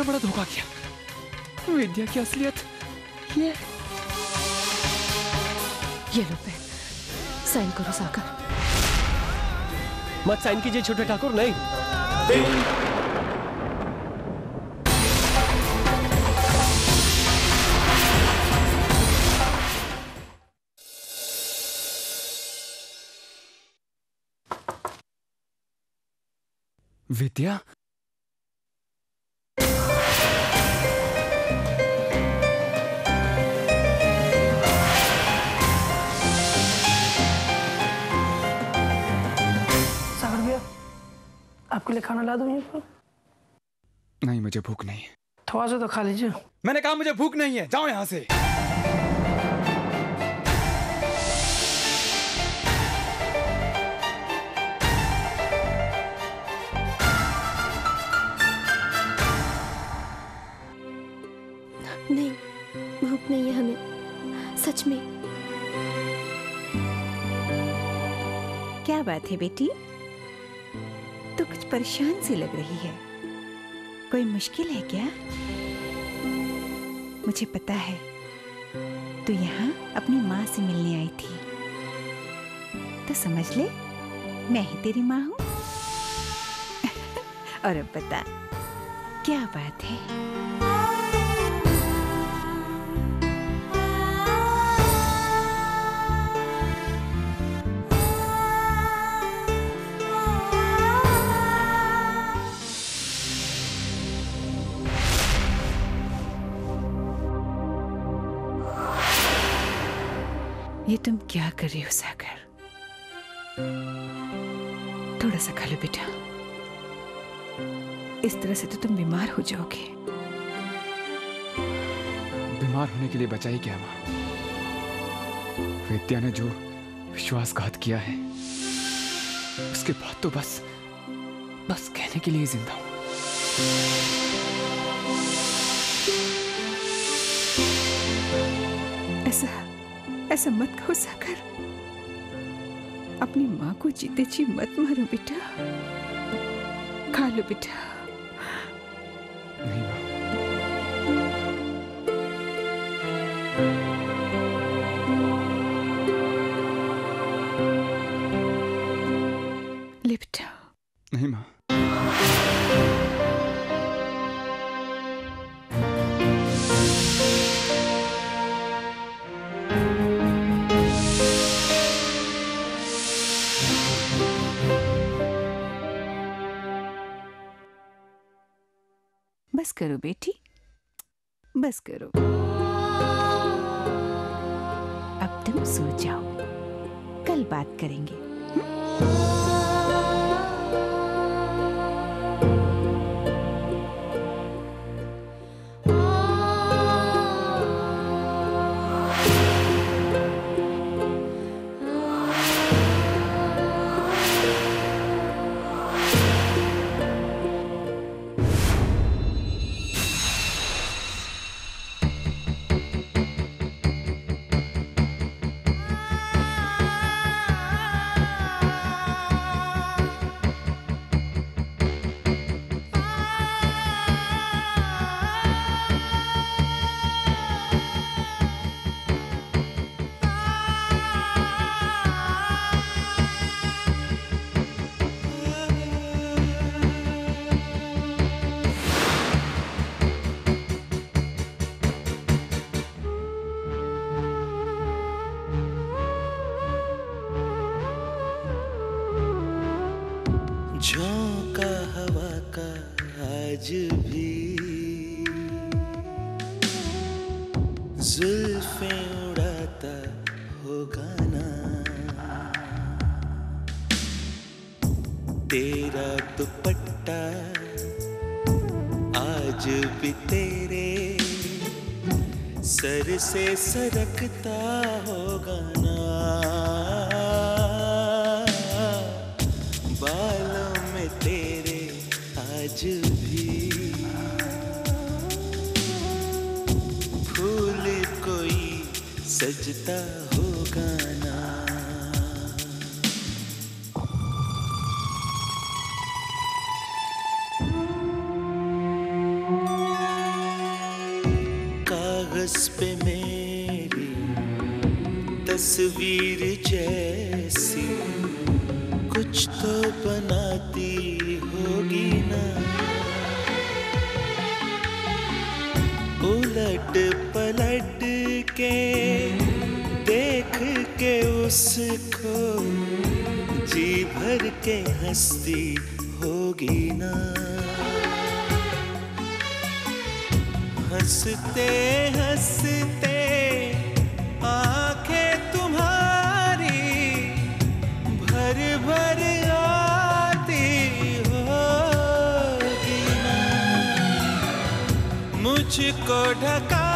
बड़ा धोखा किया। विद्या की असलियत ये लो पेन, साइन करो सागर। मत साइन कीजिए छोटे ठाकुर, नहीं। विद्या, सागर भैया, आपके लिए खाना ला दूं यहाँ पर? नहीं, मुझे भूख नहीं है। थोड़ा सा तो खा लीजिए। मैंने कहा मुझे भूख नहीं है, जाओ यहाँ से। नहीं, भूख नहीं है हमें, सच में। क्या बात है बेटी, तो कुछ परेशान सी लग रही है। कोई मुश्किल है क्या? मुझे पता है तू यहाँ अपनी माँ से मिलने आई थी, तो समझ ले मैं ही तेरी माँ हूँ। और अब बता, क्या बात है? ये तुम क्या कर रही हो सागर? थोड़ा सा खा लो बेटा, इस तरह से तो तुम बीमार हो जाओगे। बीमार होने के लिए बचा ही क्या माँ? विद्या ने जो विश्वासघात किया है, उसके बाद तो बस कहने के लिए जिंदा हूं। ऐसा मत कहो सागर, अपनी माँ को जीते जी मत मारो बेटा, खा लो बेटा। नहीं माँ, ले बेटा। नहीं माँ, बस करो बेटी, बस करो। अब तुम सो जाओ, कल बात करेंगे। झोंका हवा का आज भी जुल्फें उड़ाता होगा ना, तेरा दुपट्टा आज भी तेरे सर से सरकता होगा ना, बालों में तेरे आज भी फूल कोई सजता होगा ना। तस्वीर जैसी कुछ तो बनाती होगी ना, उलट पलट के देख के उसको जी भर के हंसती होगी ना। हंसते हंसते आंखें तुम्हारी भर भर आती होगी ना। मुझको ढका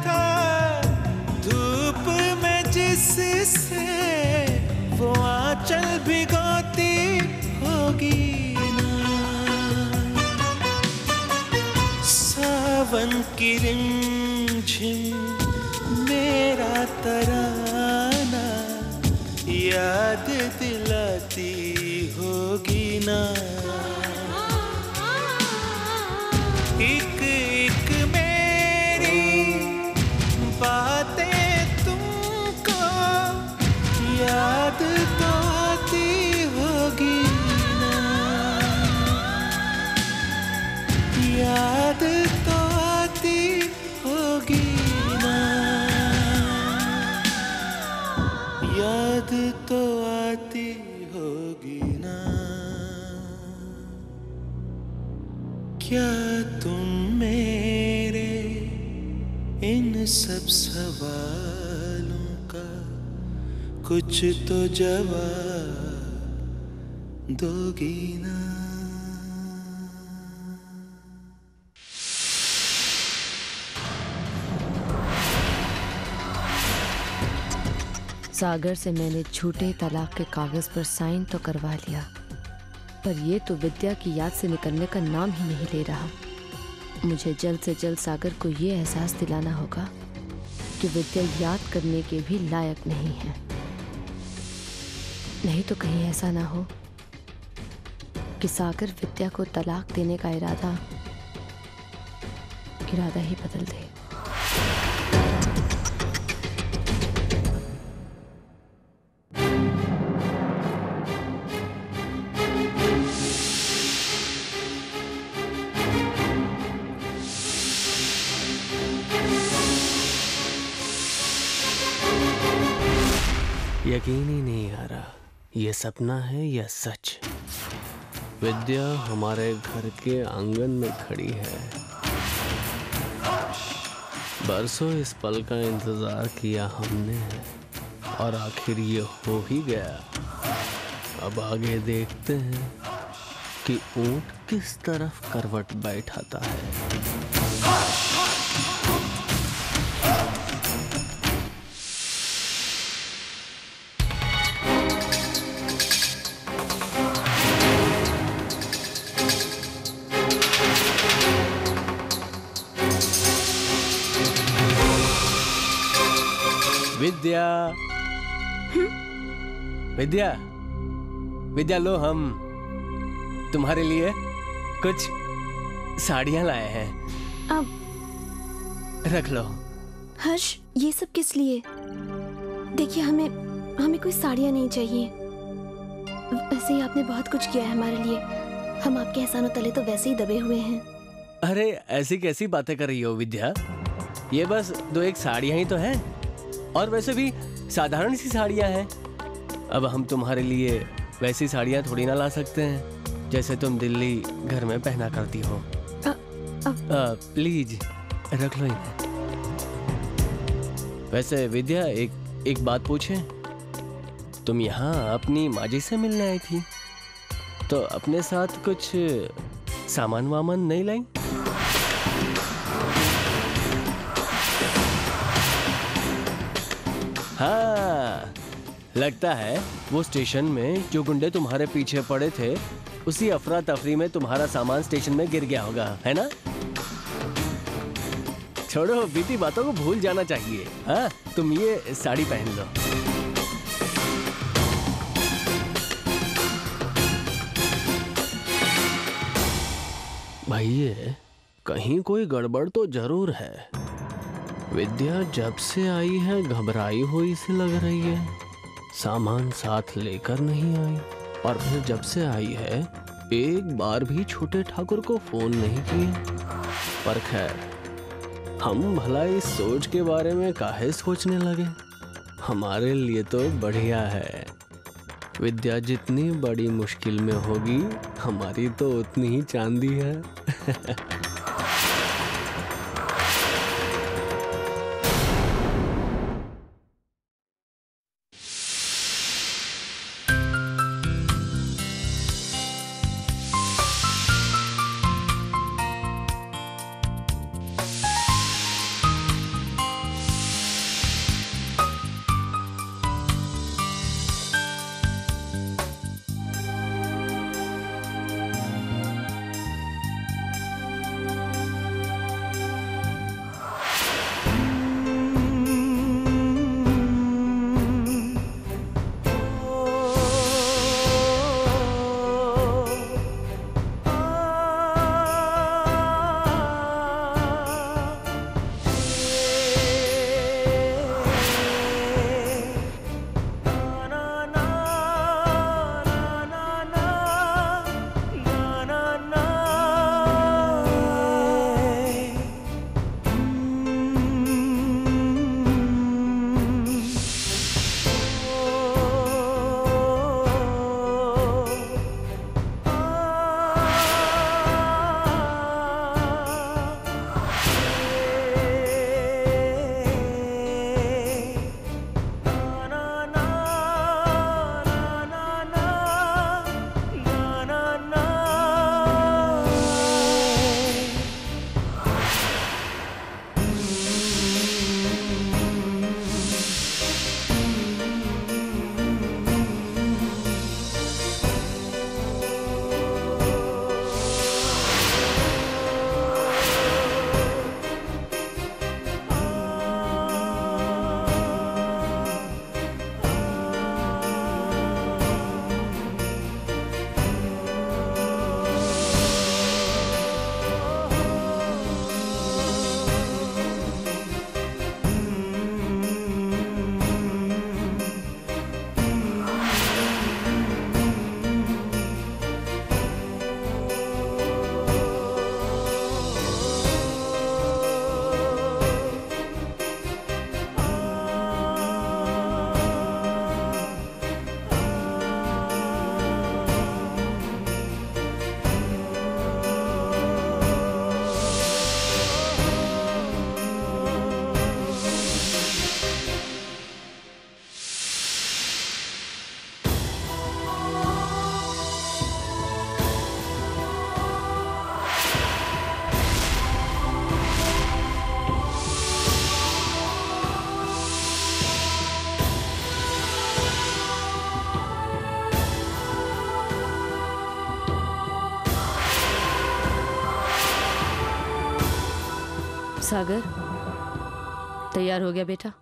था धूप में जिससे वो आंचल भिगोती होगी ना। सावन की रिमझिम मेरा तराना याद दिलाती होगी ना। एक एक मेरी बातें तुमको याद तो आती होगी ना, याद तो आती होगी ना, याद तो आती होगी ना। क्या तुम मेरे इन सब सवालों का कुछ तो जवाब दोगी ना। सागर से मैंने झूठे तलाक के कागज पर साइन तो करवा लिया, पर ये तो विद्या की याद से निकलने का नाम ही नहीं ले रहा। मुझे जल्द से जल्द सागर को ये एहसास दिलाना होगा कि विद्या याद करने के भी लायक नहीं है। नहीं तो कहीं ऐसा ना हो कि सागर विद्या को तलाक देने का इरादा ही बदल दे। यकीन ही नहीं आ रहा ये सपना है या सच। विद्या हमारे घर के आंगन में खड़ी है। बरसों इस पल का इंतजार किया हमने और आखिर ये हो ही गया। अब आगे देखते हैं कि ऊंट किस तरफ करवट बैठाता है। विद्या विद्या विद्या, लो हम तुम्हारे लिए कुछ साड़ियां लाए हैं। अब रख लो। हर्ष, ये सब किस लिए? देखिए, हमें कोई साड़ियां नहीं चाहिए। वैसे ही आपने बहुत कुछ किया है हमारे लिए। हम आपके एहसानों तले तो वैसे ही दबे हुए हैं। अरे ऐसी कैसी बातें कर रही हो विद्या? ये बस दो एक साड़ियां ही तो हैं, और वैसे भी साधारण सी साड़ियां हैं। अब हम तुम्हारे लिए वैसी साड़ियां थोड़ी ना ला सकते हैं जैसे तुम दिल्ली घर में पहना करती हो। प्लीज रख लो इन्हें। वैसे विद्या, एक बात पूछे, तुम यहाँ अपनी माँ जी से मिलने आई थी, तो अपने साथ कुछ सामान वामान नहीं लाई? हाँ, लगता है वो स्टेशन में जो गुंडे तुम्हारे पीछे पड़े थे, उसी अफरा तफरी में तुम्हारा सामान स्टेशन में गिर गया होगा, है ना? छोड़ो, बीती बातों को भूल जाना चाहिए। हाँ, तुम ये साड़ी पहन लो। भाई, कहीं कोई गड़बड़ तो जरूर है। विद्या जब से आई है घबराई हुई सी लग रही है, सामान साथ लेकर नहीं आई, और फिर जब से आई है एक बार भी छोटे ठाकुर को फोन नहीं किया। पर खैर, हम भला इस सोच के बारे में काहे सोचने लगे, हमारे लिए तो बढ़िया है। विद्या जितनी बड़ी मुश्किल में होगी, हमारी तो उतनी ही चांदी है। सागर, तैयार हो गया बेटा?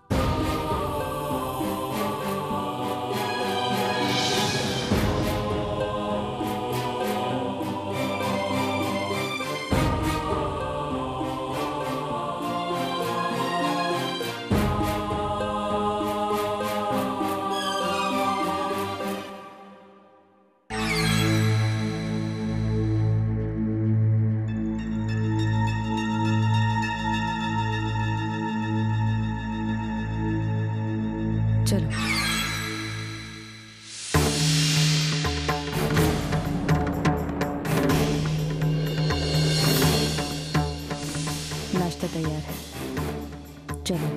चलो। नाश्ता तैयार है, चलो।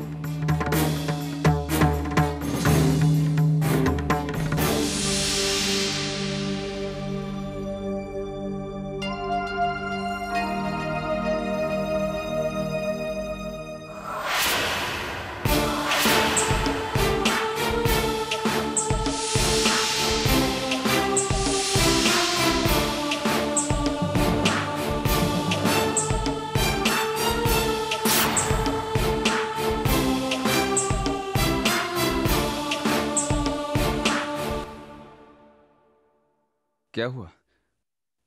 क्या हुआ?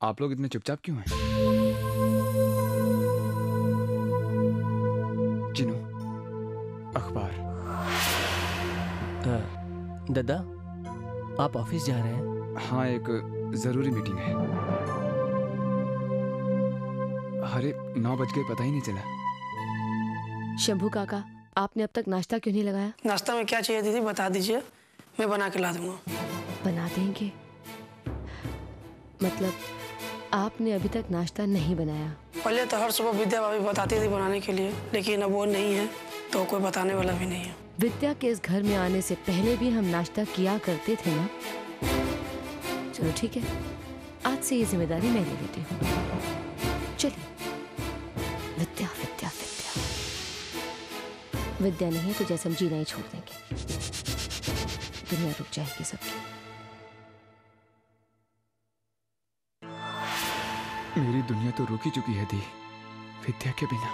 आप लोग इतने चुपचाप क्यों हैं? चिनू, अखबार। दादा, आप ऑफिस जा रहे हैं? हाँ, एक जरूरी मीटिंग है। अरे 9 बज गए, पता ही नहीं चला। शंभू काका, आपने अब तक नाश्ता क्यों नहीं लगाया? नाश्ता में क्या चाहिए दीदी बता दीजिए, मैं बना के ला दूंगा। बना देंगे? मतलब आपने अभी तक नाश्ता नहीं बनाया? पहले तो हर सुबह विद्या भाभी बताती थी बनाने के लिए, लेकिन अब वो नहीं है तो कोई बताने वाला भी नहीं है। विद्या के इस घर में आने से पहले भी हम नाश्ता किया करते थे ना। चलो ठीक है, आज से ये जिम्मेदारी मैं ले लेती हूँ। चलिए। विद्या विद्या विद्या विद्या नहीं तो जैसे हम जीना ही छोड़ देंगे, दुनिया रुक जाएगी सबकी। मेरी दुनिया तो रुक ही चुकी है दी, विद्या के बिना।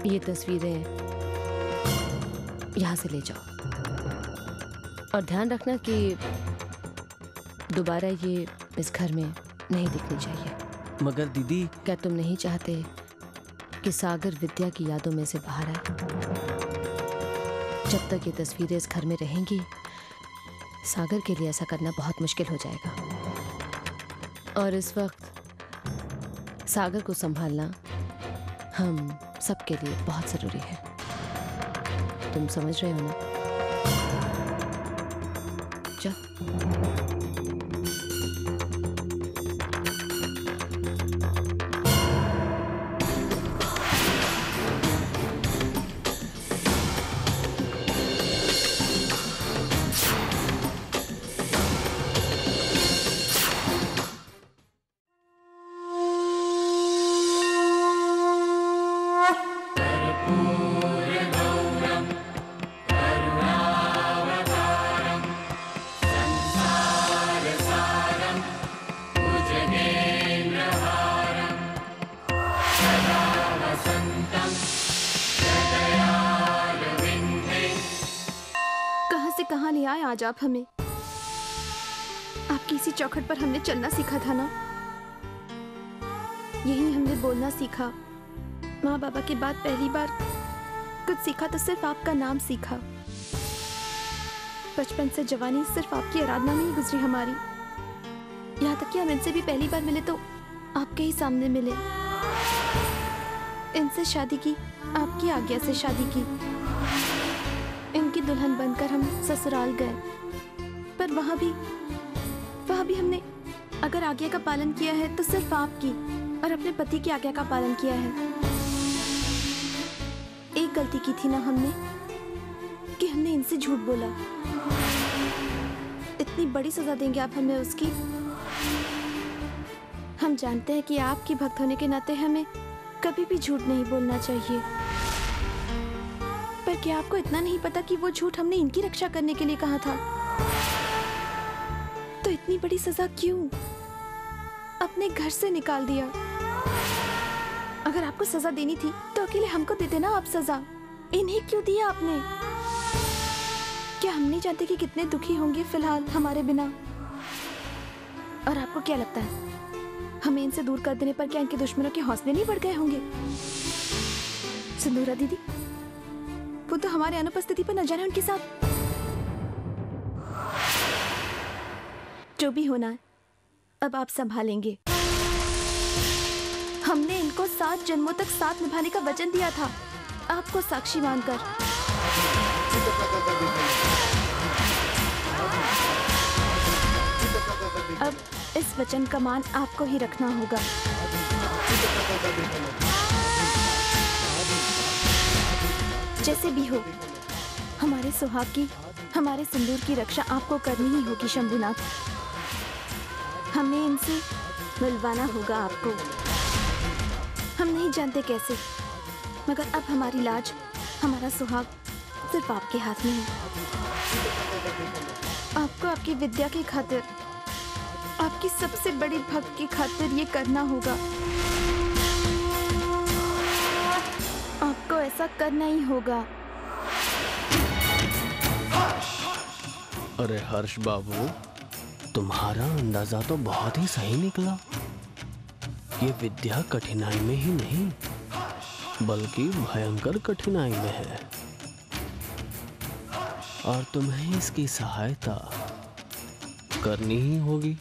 ये तस्वीरें यहाँ से ले जाओ और ध्यान रखना कि दोबारा ये इस घर में नहीं दिखनी चाहिए। मगर दीदी, क्या तुम नहीं चाहते कि सागर विद्या की यादों में से बाहर आए? जब तक ये तस्वीरें इस घर में रहेंगी, सागर के लिए ऐसा करना बहुत मुश्किल हो जाएगा। और इस वक्त सागर को संभालना हम सबके लिए बहुत जरूरी है। तुम समझ रहे हो ना? जाओ। कहाँ ले आए आज आप हमें? आपकी इसी चौखट पर हमने चलना सीखा था ना, यही हमने बोलना सीखा। माँ बाबा के बाद पहली बार कुछ सीखा तो सिर्फ आपका नाम सीखा। बचपन से जवानी सिर्फ आपकी आराधना में ही गुजरी हमारी। यहाँ तक कि हम इनसे भी पहली बार मिले तो आपके ही सामने मिले। इनसे शादी की, आपकी आज्ञा से शादी की। इनकी दुल्हन बनकर हम ससुराल गए, पर वहां भी हमने अगर आज्ञा का पालन किया है तो सिर्फ आपकी और अपने पति की आज्ञा का पालन किया है। एक गलती की थी ना हमने कि हमने इनसे झूठ बोला। इतनी बड़ी सजा देंगे आप हमें उसकी? हम जानते हैं कि आपकी भक्त होने के नाते हमें कभी भी झूठ नहीं बोलना चाहिए, पर क्या आपको इतना नहीं पता कि वो झूठ हमने इनकी रक्षा करने के लिए कहा था? तो इतनी बड़ी सजा क्यों? अपने घर से निकाल दिया। अगर आपको सजा देनी थी तो अकेले हमको दे देना आप सजा। इन्हें क्यों दिया आपने? क्या हम नहीं जानते कि कितने दुखी होंगे फिलहाल हमारे बिना? और आपको क्या लगता है हमें इनसे दूर कर देने पर क्या इनके दुश्मनों के हौसले नहीं बढ़ गए होंगे? सिंदूरा दीदी, वो तो हमारे अनुपस्थिति पर न जाने उनके साथ जो भी होना है अब आप संभालेंगे। हमने इनको 7 जन्मों तक साथ निभाने का वचन दिया था, आपको साक्षी मानकर। अब इस वचन का मान आपको ही रखना होगा। जैसे भी हो, हमारे सुहाग की, हमारे सिंदूर की रक्षा आपको करनी ही होगी शंभुनाथ। हमें इनसे मिलवाना होगा आपको। हम नहीं जानते कैसे, मगर अब हमारी लाज, हमारा सुहाग सिर्फ आपके हाथ में है। आपको आपकी विद्या की खातिर, आपकी सबसे बड़ी भक्त की खातिर ये करना होगा। आपको ऐसा करना ही होगा। अरे हर्ष बाबू, तुम्हारा अंदाजा तो बहुत ही सही निकला। ये विद्या कठिनाई में ही नहीं बल्कि भयंकर कठिनाई में है और तुम्हें इसकी सहायता करनी ही होगी।